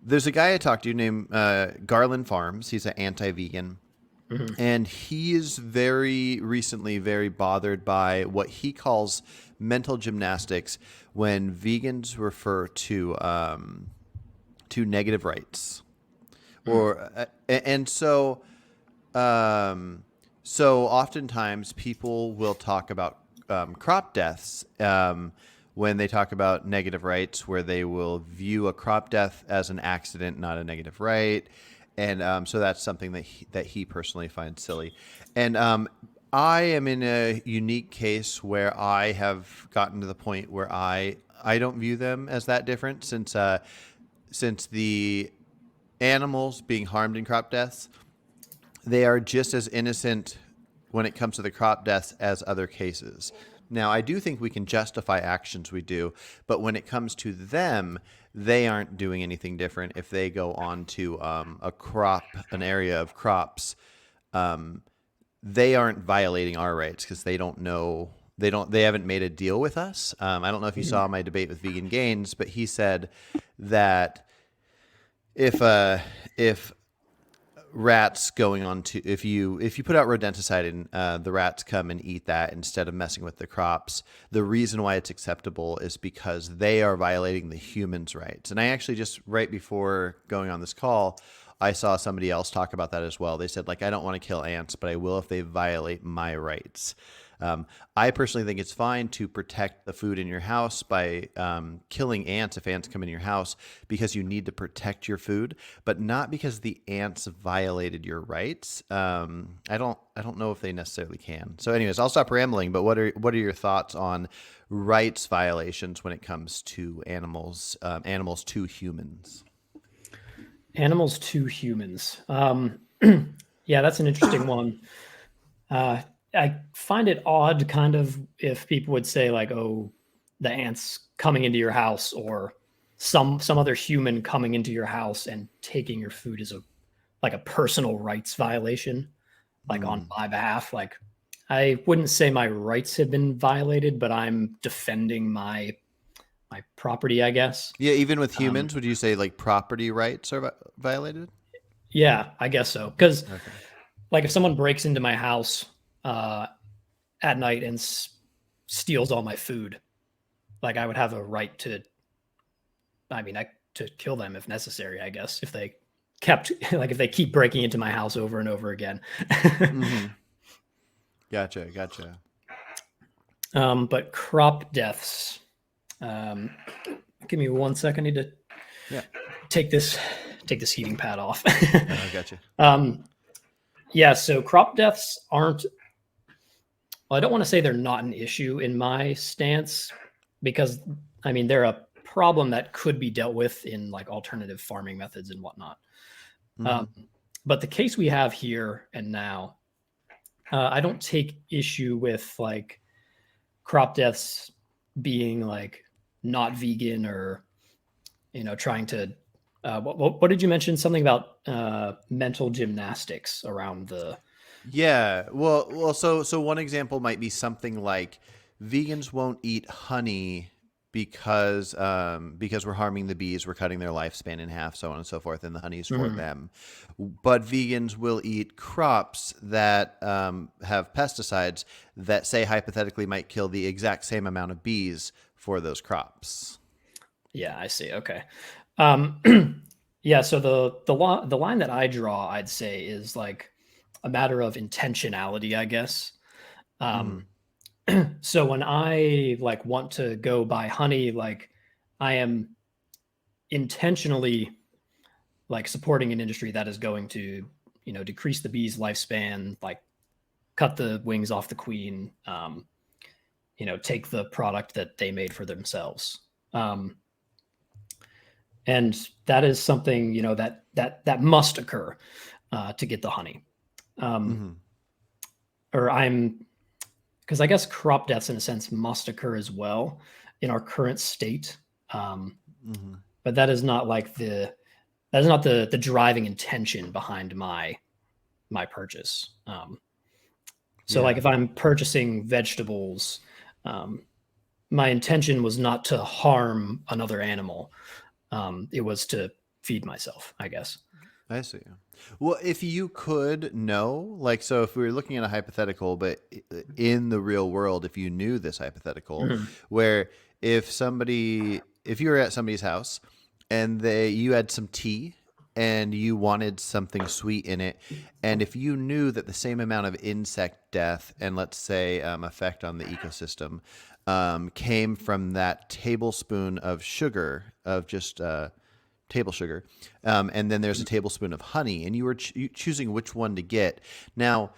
There's a guy I talked to named Garland Farms. He's an anti-vegan. Hmm. And he is very recently very bothered by what he calls mental gymnastics when vegans refer to negative rights. Or and um, so oftentimes people will talk about crop deaths when they talk about negative rights, where they will view a crop death as an accident, not a negative right, and so that's something that he personally finds silly. And I am in a unique case where I have gotten to the point where I don't view them as that different since the animals being harmed in crop deaths, they are just as innocent when it comes to the crop deaths as other cases. Now, I do think we can justify actions we do, but when it comes to them, they aren't doing anything different if they go on to an area of crops. Um, they aren't violating our rights because they don't know. They haven't made a deal with us. I don't know if you saw my debate with Vegan Gains, but he said that if if rats going on to if you put out rodenticide and the rats come and eat that instead of messing with the crops, the reason why it's acceptable is because they are violating the humans' rights. And I actually just right before going on this call, I saw somebody else talk about that as well. They said, like, I don't want to kill ants, but I will if they violate my rights. I personally think it's fine to protect the food in your house by killing ants if ants come in your house because you need to protect your food, but not because the ants violated your rights. I don't know if they necessarily can. So, anyways, I'll stop rambling. But what are your thoughts on rights violations when it comes to animals to humans? Animals to humans. Yeah, that's an interesting one. Uh, I find it odd, kind of, if people would say like, "Oh, the ants coming into your house," or some other human coming into your house and taking your food is a personal rights violation, like on Mm. my behalf. Like, I wouldn't say my rights have been violated, but I'm defending my property, I guess. Yeah, even with Um, humans, would you say like property rights are violated? yeah, I guess so. Because Okay. like if someone breaks into my house uh, at night and steals all my food, like I would have a right to, I mean, to kill them if necessary, I guess, if they kept, like if they keep breaking into my house over and over again. Mm-hmm. Gotcha. But crop deaths, um, give me 1 second. I need to Yeah. take this, take this heating pad off. Oh, gotcha. um, yeah. So crop deaths aren't, well, I don't want to say they're not an issue in my stance because I mean, they're a problem that could be dealt with in like alternative farming methods and whatnot. Mm-hmm. Um, but the case we have here and now, I don't take issue with like crop deaths being like not vegan or trying to. What did you mention? Something about mental gymnastics around the. Yeah. So one example might be something like vegans won't eat honey because we're harming the bees, we're cutting their lifespan in half, so on and so forth, and the honey's for Mhm. them. But vegans will eat crops that have pesticides that say hypothetically might kill the exact same amount of bees for those crops. Yeah, I see. Okay. Um, yeah. So the line that I draw, I'd say, is like a matter of intentionality, I guess. Mm-hmm. Um, so when I like want to go buy honey, like I am intentionally like supporting an industry that is going to decrease the bee's lifespan, like cut the wings off the queen, take the product that they made for themselves. And that is something that must occur to get the honey. Um, Mm-hmm. or I'm because I guess crop deaths in a sense must occur as well in our current state. Um, Mm-hmm. but that is not the driving intention behind my purchase. So like Yeah. if I'm purchasing vegetables, um, my intention was not to harm another animal. It was to feed myself, I guess. I see. Well, if you could know, like, so if we were looking at a hypothetical, but in the real world, if you knew this hypothetical, Mhm. where if you were at somebody's house and you had some tea and you wanted something sweet in it, and if you knew that the same amount of insect death and let's say effect on the ecosystem came from that tablespoon of sugar of just table sugar, and then there's a tablespoon of honey, and you were choosing which one to get. Now,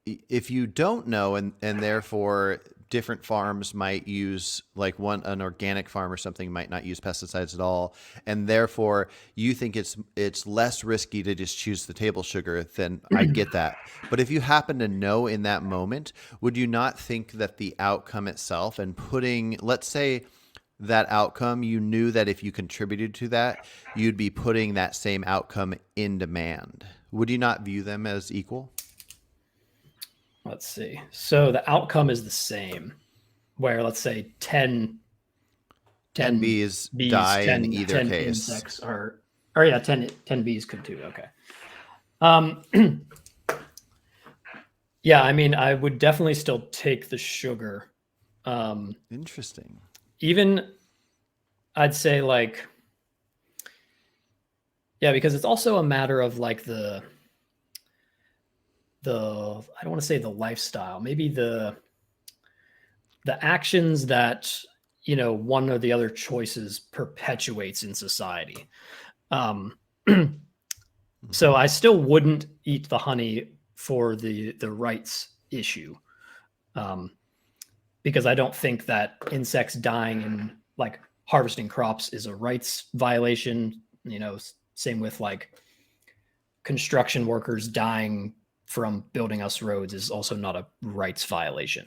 if you don't know, and therefore different farms might use like an organic farm or something might not use pesticides at all, and therefore you think it's less risky to just choose the table sugar, then I get that. But if you happen to know in that moment, would you not think that the outcome itself and putting, let's say that outcome, you knew that if you contributed to that, you'd be putting that same outcome in demand. Would you not view them as equal? Let's see. So the outcome is the same, where let's say 10 10 bees bees, die in either 10 case. insects are, or yeah, 10 bees could too. Okay. Um, yeah, I mean, I would definitely still take the sugar. Interesting. Even I'd say like, yeah, because it's also a matter of like I don't want to say the lifestyle, maybe the actions that one or the other choices perpetuates in society. Um, so I still wouldn't eat the honey for the rights issue, um, because I don't think that insects dying and like harvesting crops is a rights violation. Same with like construction workers dying from building us roads is also not a rights violation.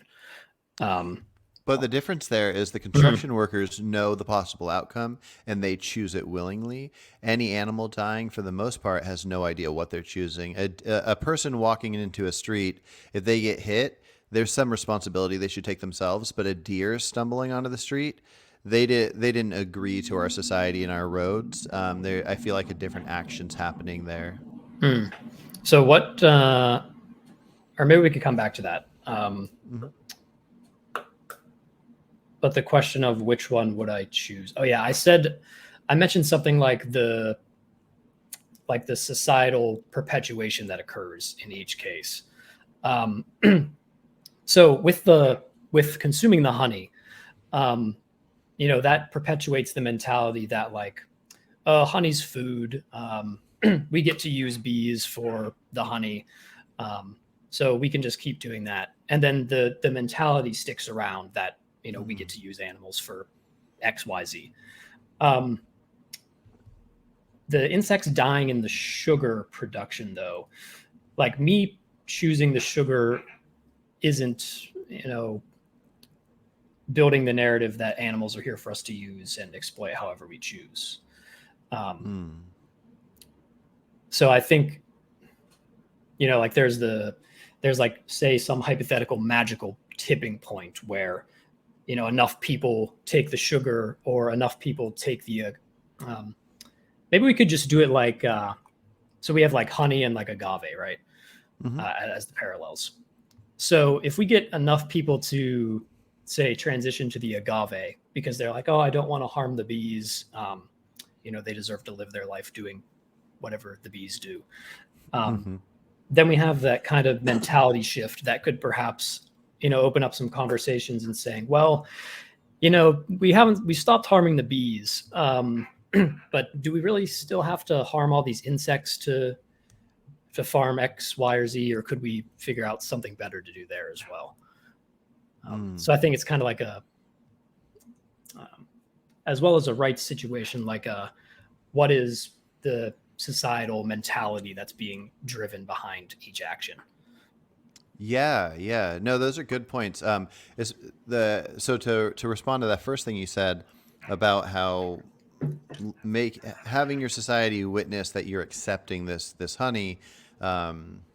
Um, But the difference there is the construction workers know the possible outcome and they choose it willingly. Any animal dying, for the most part, has no idea what they're choosing. A person walking into a street, if they get hit, there's some responsibility they should take themselves. But a deer stumbling onto the street, they didn't agree to our society and our roads. I feel like a different action's happening there. hmm. So what, or maybe we could come back to that. Mm-hmm. But the question of which one would I choose? Oh yeah, I mentioned something like the societal perpetuation that occurs in each case. Um, so with consuming the honey, that perpetuates the mentality that like, honey's food. We get to use bees for the honey, so we can just keep doing that. And then the mentality sticks around that we get to use animals for X, Y, Z. The insects dying in the sugar production, though, like me choosing the sugar isn't, building the narrative that animals are here for us to use and exploit however we choose. Um, Mm. so I think, like there's like, say, some hypothetical magical tipping point where, enough people take the sugar or enough people take um, maybe we could just do it like, so we have like honey and like agave, right? Mm-hmm. As the parallels. So if we get enough people to say transition to the agave because they're like, oh, I don't want to harm the bees. They deserve to live their life doing whatever the bees do. Mm-hmm. Then we have that kind of mentality shift that could perhaps, open up some conversations and saying, well, we stopped harming the bees. But do we really still have to harm all these insects to farm X, Y, or Z, or could we figure out something better to do there as well? Mm. So I think it's kind of like as well as a rights situation, like what is the societal mentality that's being driven behind each action? Yeah, yeah. No, those are good points. Is the so to respond to that first thing you said about how make having your society witness that you're accepting this honey,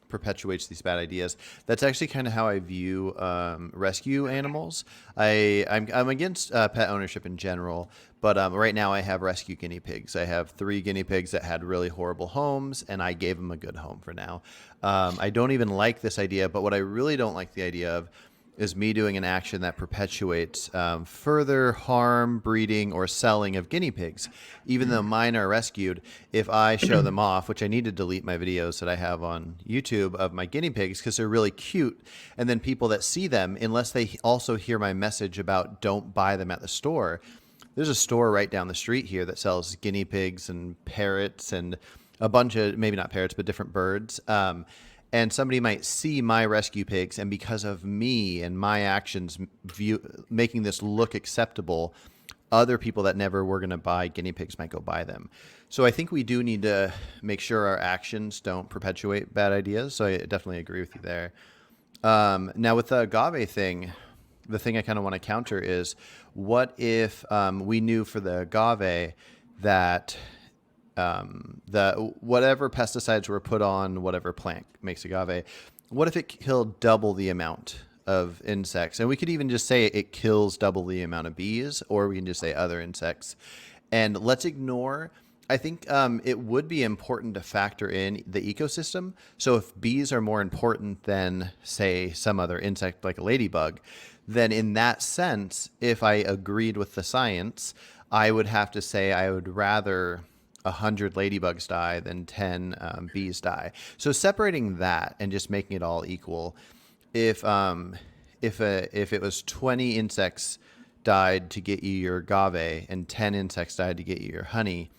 perpetuates these bad ideas. That's actually kind of how I view rescue animals. I'm against pet ownership in general, but right now I have rescue guinea pigs. I have 3 guinea pigs that had really horrible homes, and I gave them a good home for now. I don't even like this idea, but what I really don't like the idea of is me doing an action that perpetuates further harm, breeding, or selling of guinea pigs. Even though mine are rescued, if I show them off, which I need to delete my videos that I have on YouTube of my guinea pigs because they're really cute, and then people that see them, unless they also hear my message about don't buy them at the store, there's a store right down the street here that sells guinea pigs and parrots and a bunch of, maybe not parrots, but different birds. And somebody might see my rescue pigs, and because of me and my actions making this look acceptable, other people that never were going to buy guinea pigs might go buy them. So I think we do need to make sure our actions don't perpetuate bad ideas. So I definitely agree with you there. Now with the agave thing, the thing I kind of want to counter is, what if we knew for the agave that the whatever pesticides were put on whatever plant makes agave, what if it killed double the amount of insects? And we could even just say it kills double the amount of bees, or we can just say other insects. And let's ignore, I think it would be important to factor in the ecosystem. So if bees are more important than, say, some other insect like a ladybug, then in that sense, if I agreed with the science, I would have to say I would rather 100 ladybugs die than 10 bees die. So separating that and just making it all equal, if it was 20 insects died to get you your agave and 10 insects died to get you your honey,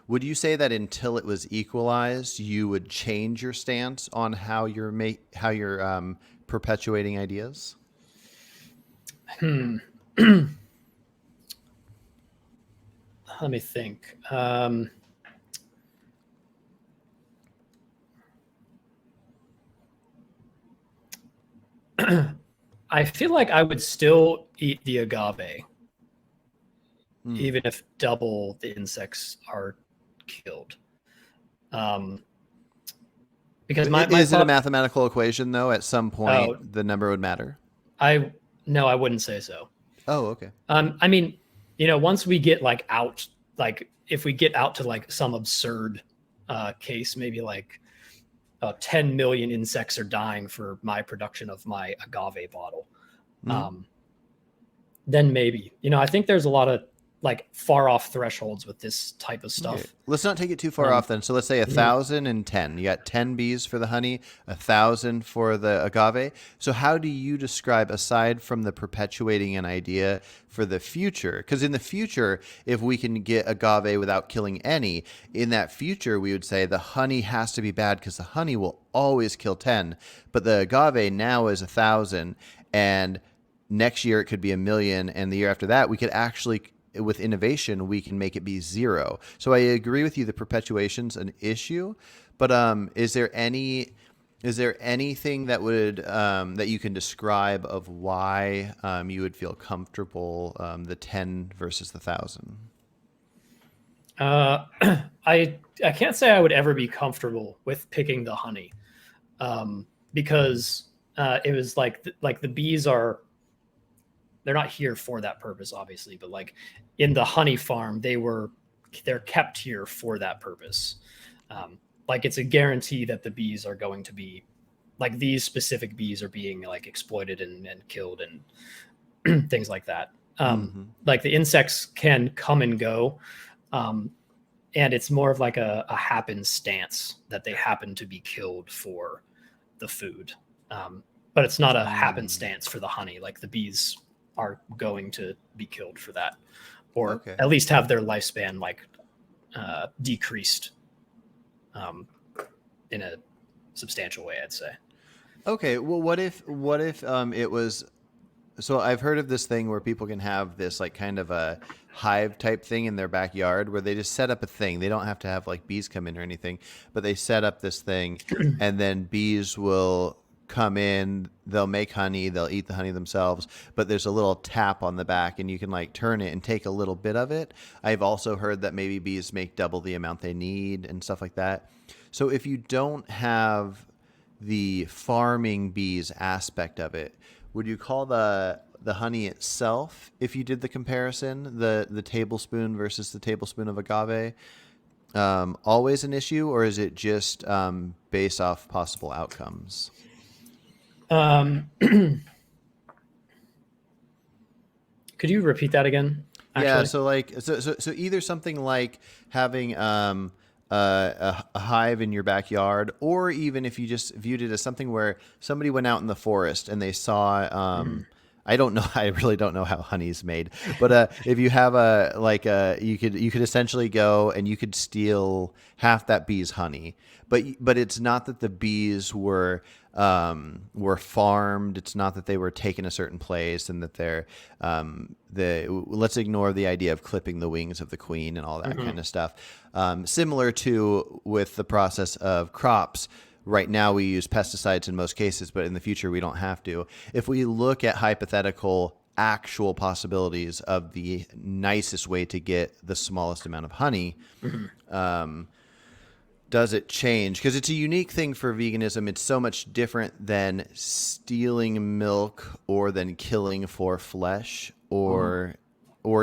would you say that until it was equalized, you would change your stance on how you're perpetuating ideas? Let me think. I feel like I would still eat the agave, even if double the insects are killed. Because is it a mathematical equation though? At some point, the number would matter. No, I wouldn't say so. Oh, okay. I mean, once we get out, if we get out to some absurd case, maybe 10 million insects are dying for my production of my agave bottle. Then maybe, I think there's a lot of far off thresholds with this type of stuff. Okay. Let's not take it too far off then. So let's say 1,010. You got 10 bees for the honey, 1,000 for the agave. So how do you describe, aside from the perpetuating an idea for the future? Because in the future, if we can get agave without killing any, in that future, we would say the honey has to be bad because the honey will always kill 10. But the agave now is 1,000, and next year it could be 1,000,000, and the year after that, we could actually, with innovation, we can make it be 0. So I agree with you. The perpetuation's an issue, but is there anything that would that you can describe of why you would feel comfortable the 10 versus the 1,000? I can't say I would ever be comfortable with picking the honey, because it was the bees are. They're not here for that purpose, obviously, but in the honey farm, they're kept here for that purpose. It's a guarantee that the bees are going to be these specific bees are being exploited and killed and things like that. The insects can come and go. And it's more of a happenstance that they happen to be killed for the food. But it's not a happenstance for the honey. The bees are going to be killed for that, or at least have their lifespan decreased in a substantial way, I'd say. Okay, well, what if it was? So I've heard of this thing where people can have this kind of a hive type thing in their backyard where they just set up a thing. They don't have to have bees come in or anything, but they set up this thing, and then bees will come in, they'll make honey, they'll eat the honey themselves, but there's a little tap on the back and you can turn it and take a little bit of it. I've also heard that maybe bees make double the amount they need and stuff like that. So if you don't have the farming bees aspect of it, would you call the honey itself, if you did the comparison, the tablespoon versus the tablespoon of agave, always an issue, or is it just based off possible outcomes? Um, could you repeat that again? Yeah, Actually, so like so either something like having a hive in your backyard, or even if you just viewed it as something where somebody went out in the forest and they saw I don't know I really don't know how honey's made, but if you have a like a you could essentially go and you could steal half that bee's honey, but it's not that the bees were farmed. It's not that they were taken a certain place and that they're let's ignore the idea of clipping the wings of the queen and all that kind of stuff. Similar to with the process of crops. Right now, we use pesticides in most cases, but in the future, we don't have to. If we look at hypothetical, actual possibilities of the nicest way to get the smallest amount of honey, does it change? Because it's a unique thing for veganism. It's so much different than stealing milk or than killing for flesh or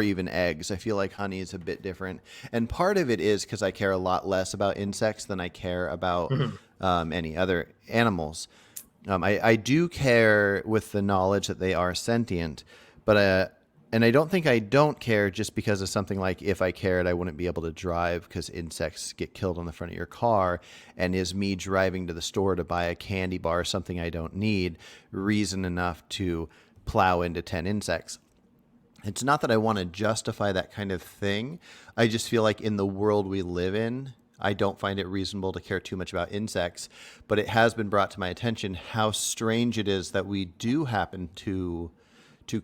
even eggs. I feel like honey is a bit different. And part of it is because I care a lot less about insects than I care about any other animals. I do care with the knowledge that they are sentient, but and I don't think I don't care just because of something like if I cared, I wouldn't be able to drive because insects get killed on the front of your car. And is me driving to the store to buy a candy bar or something I don't need reason enough to plow into 10 insects? It's not that I want to justify that kind of thing. I just feel like in the world we live in, I don't find it reasonable to care too much about insects. But it has been brought to my attention how strange it is that we do happen to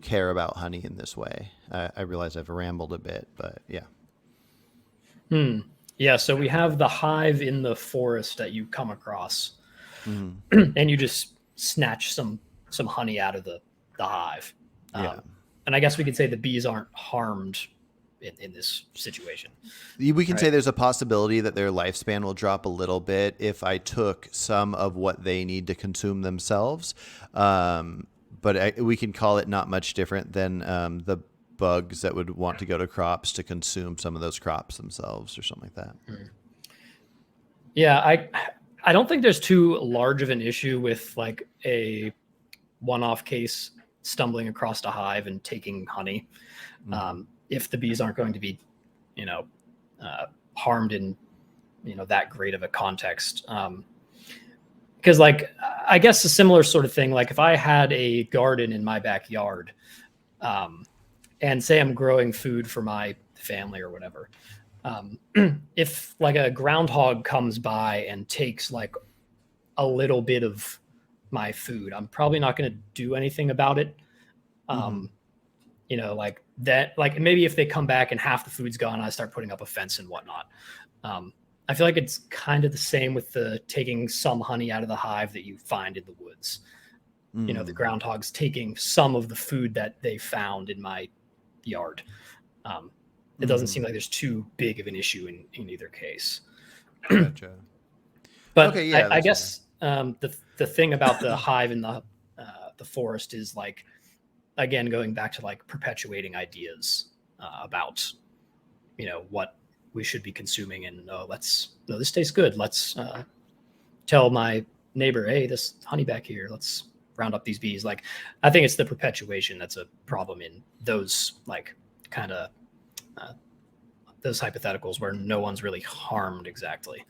care about honey in this way. I realize I've rambled a bit, but yeah. yeah. So we have the hive in the forest that you come across, Mm-hmm. and you just snatch some honey out of the hive. Yeah. And I guess we could say the bees aren't harmed in this situation. We can Right. say there's a possibility that their lifespan will drop a little bit if I took some of what they need to consume themselves. But we can call it not much different than the bugs that would want to go to crops to consume some of those crops themselves or something like that. Yeah, I don't think there's too large of an issue with like a one-off case stumbling across a hive and taking honey. If the bees aren't going to be, you know, harmed in, that great of a context. Because like, I guess a similar sort of thing, like if I had a garden in my backyard, and say I'm growing food for my family or whatever, if like a groundhog comes by and takes like a little bit of my food, I'm probably not going to do anything about it. Like that, like maybe if they come back and half the food's gone, I start putting up a fence and whatnot. I feel like it's kind of the same with the taking some honey out of the hive that you find in the woods. The groundhog's taking some of the food that they found in my yard. It doesn't seem like there's too big of an issue in either case. Gotcha. But Okay, yeah, I that's guess the thing about the hive in the forest is like, again, going back to like perpetuating ideas about what we should be consuming, and this tastes good. Let's tell my neighbor, hey, this honey back here. Let's round up these bees. Like, I think it's the perpetuation that's a problem in those like kind of those hypotheticals where no one's really harmed exactly.